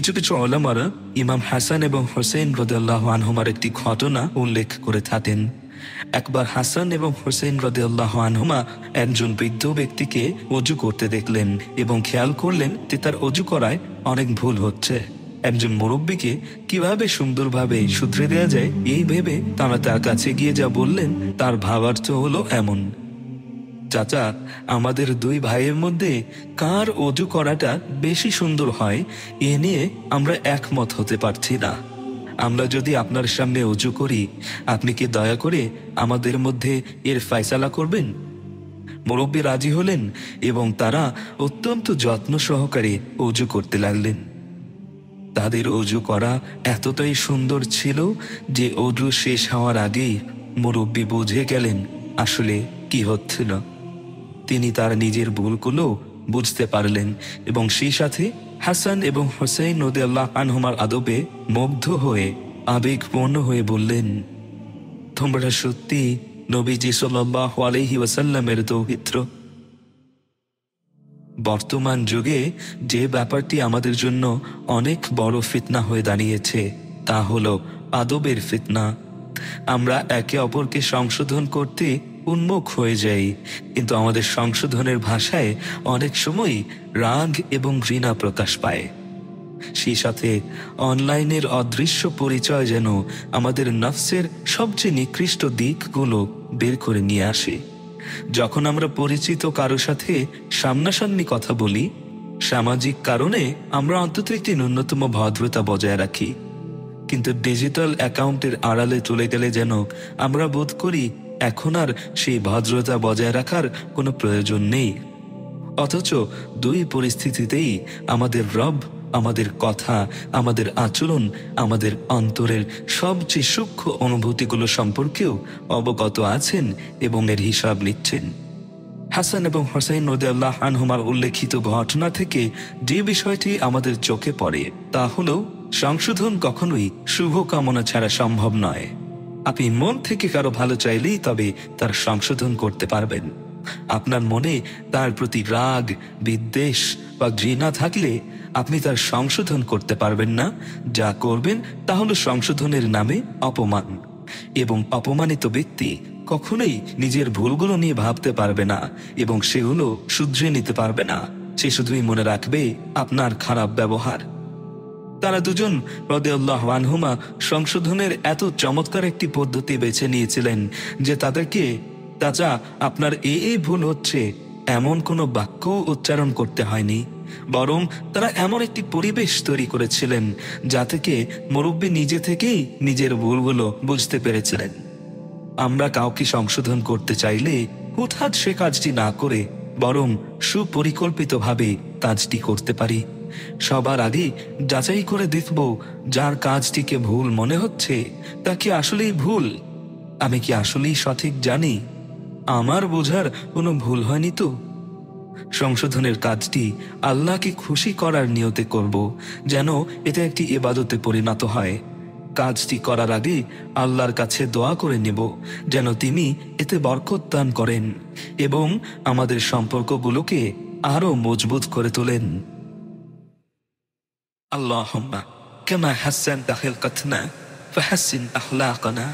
কিছু কিছু উলামারা ইমাম হাসান এবং হোসেন রাদিয়াল্লাহু আনহুমার একটি ঘটনা উল্লেখ করে থাকেন। একবার হাসান এবং হোসেন রাদিয়াল্লাহু আনহুমা একজন বৃদ্ধ ব্যক্তিকে ওযু করতে দেখলেন এবং খেয়াল করলেন যে তার ওযু করায় অনেক ভুল হচ্ছে। একজন মুরব্বীকে কিভাবে সুন্দরভাবে শুধরে দেওয়া যায় এই ভেবে তারা তার কাছে গিয়ে যা বললেন তার ভাবার্থ হলো এমন: চাচা, আমাদের দুই ভাইয়ের মধ্যে কার ওযু করাটা বেশি সুন্দর হয় এ নিয়ে আমরা একমত হতে পারছি না। আমরা যদি আপনার সামনে ওযু করি, আপনি কি দয়া করে আমাদের মধ্যে এর ফয়সালা করবেন? মুরব্বী রাজি হলেন এবং তারা অত্যন্ত যত্ন সহকারে ওযু করতে লাগলেন। তাদের ওযু করা এতটাই সুন্দর ছিল যে ওযু শেষ হওয়ার আগেই মুরব্বী বুঝে গেলেন আসলে কি হচ্ছিল। তিনি তার নিজের ভুলগুলো বুঝতে পারলেন এবং সেই সাথে হাসান এবং হোসেন রাদিয়াল্লাহু আনহুমার আদবে মুগ্ধ হয়ে আবেগপূর্ণ হয়ে বললেন, তোমরা সত্যি নবীজি সাল্লাল্লাহু আলাইহি ওয়াসাল্লামের দৌহিত্র। বর্তমান যুগে যে ব্যাপারটি আমাদের জন্য অনেক বড় ফিতনা হয়ে দাঁড়িয়েছে তা হলো আদবের ফিতনা। আমরা একে অপরকে সংশোধন করতে উন্মুখ হয়ে যাই, কিন্তু আমাদের সংশোধনের ভাষায় অনেক সময় রাগ এবং ঘৃণা প্রকাশ পায়। সেই সাথে অনলাইনের অদৃশ্য পরিচয় যেন আমাদের নফসের সবচেয়ে নিকৃষ্ট দিকগুলো বের করে নিয়ে আসে। যখন আমরা পরিচিত কারো সাথে সামনাসামনি কথা বলি, সামাজিক কারণে আমরা অন্তত একটি ন্যূনতম ভদ্রতা বজায় রাখি, কিন্তু ডিজিটাল অ্যাকাউন্টের আড়ালে চলে গেলে যেন আমরা বোধ করি এখন আর সেই ভদ্রতা বজায় রাখার কোনো প্রয়োজন নেই। অথচ দুই পরিস্থিতিতেই আমাদের রব আমাদের কথা, আমাদের আচরণ, আমাদের অন্তরের সবচেয়ে সূক্ষ্ম অনুভূতিগুলো সম্পর্কেও অবগত আছেন এবং এর হিসাব নিচ্ছেন। হাসান এবং হোসেন রাদিয়াল্লাহু আনহুমার উল্লেখিত ঘটনা থেকে যে বিষয়টি আমাদের চোখে পড়ে তা হলো সংশোধন কখনোই শুভকামনা ছাড়া সম্ভব নয়। আপনি মন থেকে কারো ভালো চাইলেই তবে তার সংশোধন করতে পারবেন। আপনার মনে তার প্রতি রাগ, বিদ্বেষ বা ঘৃণা থাকলে আপনি তার সংশোধন করতে পারবেন না। যা করবেন তা হলো সংশোধনের নামে অপমান, এবং অপমানিত ব্যক্তি কখনোই নিজের ভুলগুলো নিয়ে ভাবতে পারবে না এবং সেগুলো শুধরে নিতে পারবে না। সে শুধুই মনে রাখবে আপনার খারাপ ব্যবহার। তারা দুজন রাদিয়াল্লাহু আনহুমা সংশোধনের এত চমৎকার একটি পদ্ধতি বেছে নিয়েছিলেন যে তাদেরকে চাচা আপনার এই ভুল হচ্ছে এমন কোনো বাক্য উচ্চারণ করতে হয়নি, বরং তারা এমন একটি পরিবেশ তৈরি করেছিলেন যা থেকে মুরব্বী নিজে থেকেই নিজের ভুলগুলো বুঝতে পেরেছিলেন। আমরা কাউকে সংশোধন করতে চাইলে হুটহাট সে কাজটি না করে বরং সুপরিকল্পিতভাবে কাজটি করতে পারি। সবার আগে যাচাই করে দেখব যার কাজটিকে ভুল মনে হচ্ছে তা কি আসলেই ভুল, আমি কি আসলেই সঠিক জানি, আমার বোঝার কোনো ভুল হয়নি তো। সংশোধনের কাজটি আল্লাহকে খুশি করার নিয়তে করব, যেন এটা একটি ইবাদতে পরিণত হয়। কাজটি করার আগে আল্লাহর কাছে দোয়া করে নেব যেন তিনি এতে বরকত দান করেন এবং আমাদের সম্পর্কগুলোকে আরো মজবুত করে তোলেন। আল্লাহুম্মা কামা হাসানতা খিলকাতনা ফাহাসসিন আখলাকানা।